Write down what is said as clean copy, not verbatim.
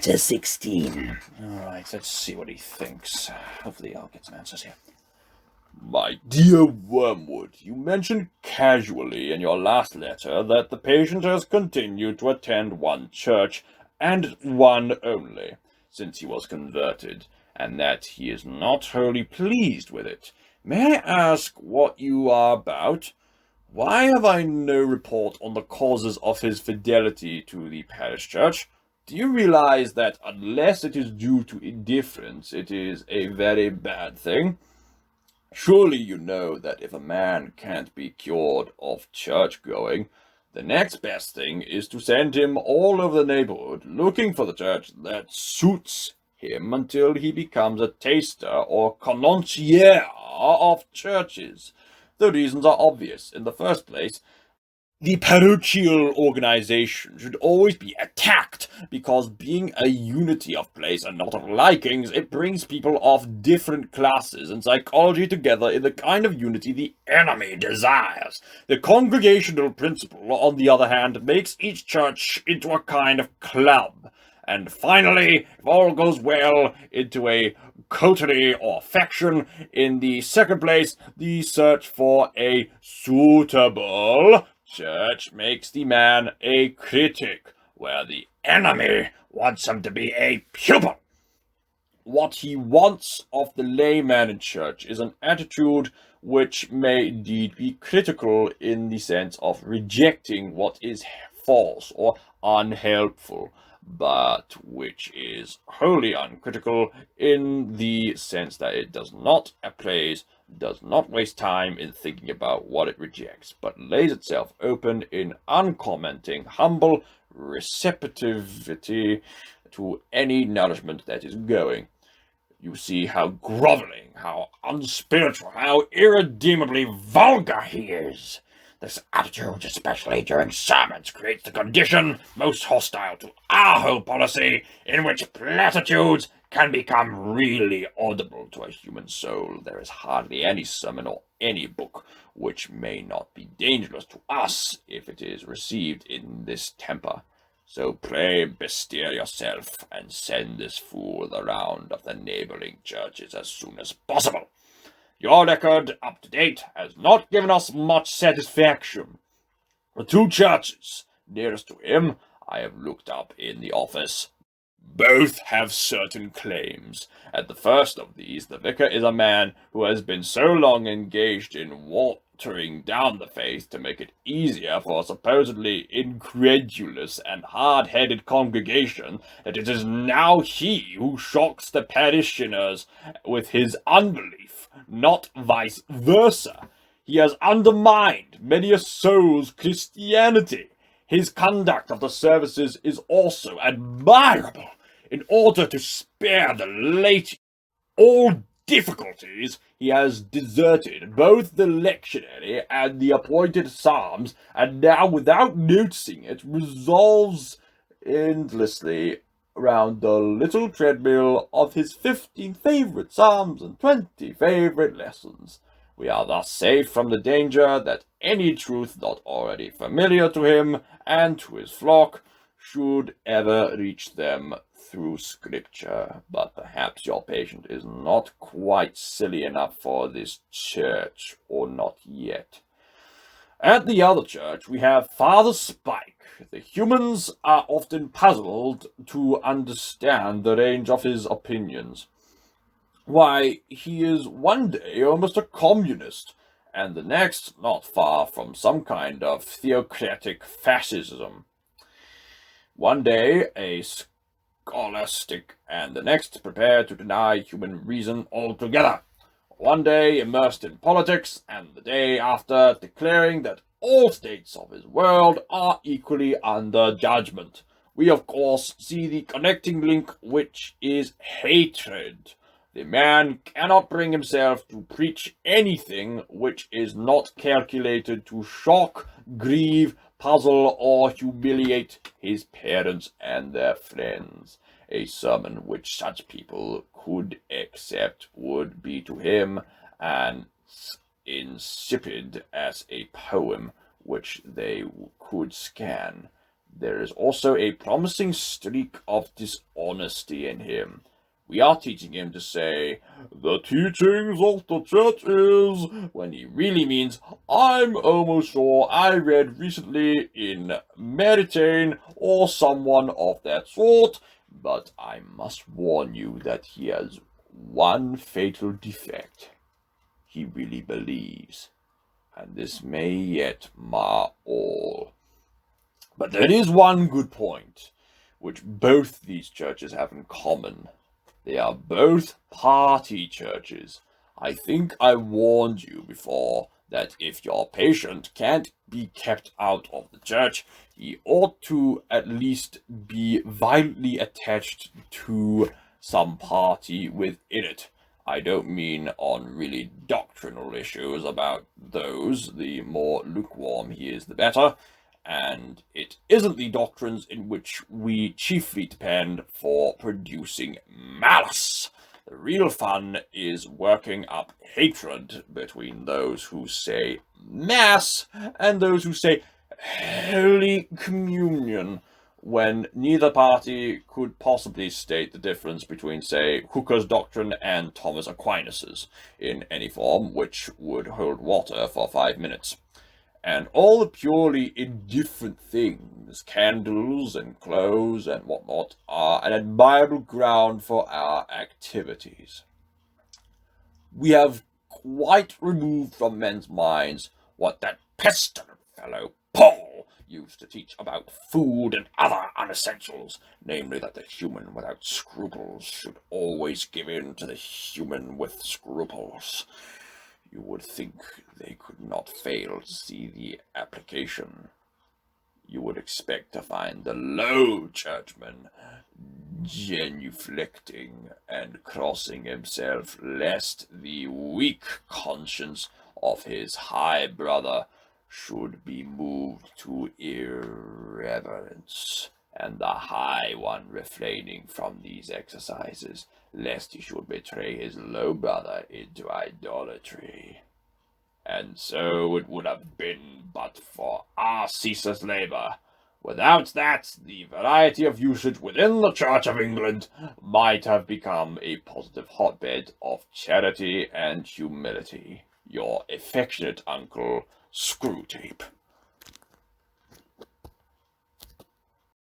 Letter 16. Alright, let's see what he thinks. Hopefully I'll get some answers here. My dear Wormwood, you mentioned casually in your last letter that the patient has continued to attend one church, and one only, since he was converted, and that he is not wholly pleased with it. May I ask what you are about? Why have I no report on the causes of his fidelity to the parish church? Do you realize that unless it is due to indifference, it is a very bad thing? Surely you know that if a man can't be cured of church-going, the next best thing is to send him all over the neighborhood looking for the church that suits him until he becomes a taster or connoisseur of churches. The reasons are obvious. In the first place, the parochial organization should always be attacked, because being a unity of place and not of likings, it brings people of different classes and psychology together in the kind of unity the enemy desires. The congregational principle, on the other hand, makes each church into a kind of club. And finally, if all goes well, into a coterie or faction. In the second place, the search for a suitable church makes the man a critic, where the enemy wants him to be a pupil. What he wants of the layman in church is an attitude which may indeed be critical in the sense of rejecting what is false or unhelpful, but which is wholly uncritical in the sense that it does not appraise, does not waste time in thinking about what it rejects, but lays itself open in uncommenting, humble receptivity to any nourishment that is going. You see how groveling, how unspiritual, how irredeemably vulgar he is. This attitude, especially during sermons, creates the condition most hostile to our whole policy, in which platitudes can become really audible to a human soul. There is hardly any sermon or any book which may not be dangerous to us if it is received in this temper. So pray bestir yourself, and send this fool the round of the neighboring churches as soon as possible. Your record, up to date, has not given us much satisfaction. The two churches nearest to him I have looked up in the office. Both have certain claims. At the first of these, the vicar is a man who has been so long engaged in watering down the faith to make it easier for a supposedly incredulous and hard-headed congregation that it is now he who shocks the parishioners with his unbelief, not vice versa. He has undermined many a soul's Christianity. His conduct of the services is also admirable. In order to spare the late all difficulties, he has deserted both the lectionary and the appointed psalms, and now, without noticing it, revolves endlessly round the little treadmill of his 15 favorite psalms and 20 favorite lessons. We are thus safe from the danger that any truth not already familiar to him and to his flock should ever reach them through Scripture. But perhaps your patient is not quite silly enough for this church, or not yet. At the other church we have Father Spike. The humans are often puzzled to understand the range of his opinions. Why, he is one day almost a communist, and the next not far from some kind of theocratic fascism. One day a scholastic, and the next prepared to deny human reason altogether. One day immersed in politics, and the day after declaring that all states of his world are equally under judgment. We of course see the connecting link, which is hatred. The man cannot bring himself to preach anything which is not calculated to shock, grieve, puzzle, or humiliate his parents and their friends. A sermon which such people could accept would be to him as insipid as a poem which they could scan. There is also a promising streak of dishonesty in him. We are teaching him to say, "The teachings of the church is," when he really means, "I'm almost sure I read recently in Meritain or someone of that sort," but I must warn you that he has one fatal defect. He really believes, and this may yet mar all. But there is one good point, which both these churches have in common. They are both party churches. I think I warned you before that if your patient can't be kept out of the church, he ought to at least be violently attached to some party within it. I don't mean on really doctrinal issues. About those, the more lukewarm he is, the better. And it isn't the doctrines in which we chiefly depend for producing malice. The real fun is working up hatred between those who say Mass and those who say Holy Communion, when neither party could possibly state the difference between, say, Hooker's doctrine and Thomas Aquinas's in any form which would hold water for 5 minutes. And all the purely indifferent things, candles and clothes and whatnot, are an admirable ground for our activities. We have quite removed from men's minds what that pestilent fellow Paul used to teach about food and other unessentials, namely that the human without scruples should always give in to the human with scruples. You would think they could not fail to see the application. You would expect to find the low churchman genuflecting and crossing himself, lest the weak conscience of his high brother should be moved to irreverence, and the high one refraining from these exercises, lest he should betray his low brother into idolatry. And so it would have been but for our ceaseless labour. Without that, the variety of usage within the Church of England might have become a positive hotbed of charity and humility. Your affectionate uncle, Screwtape.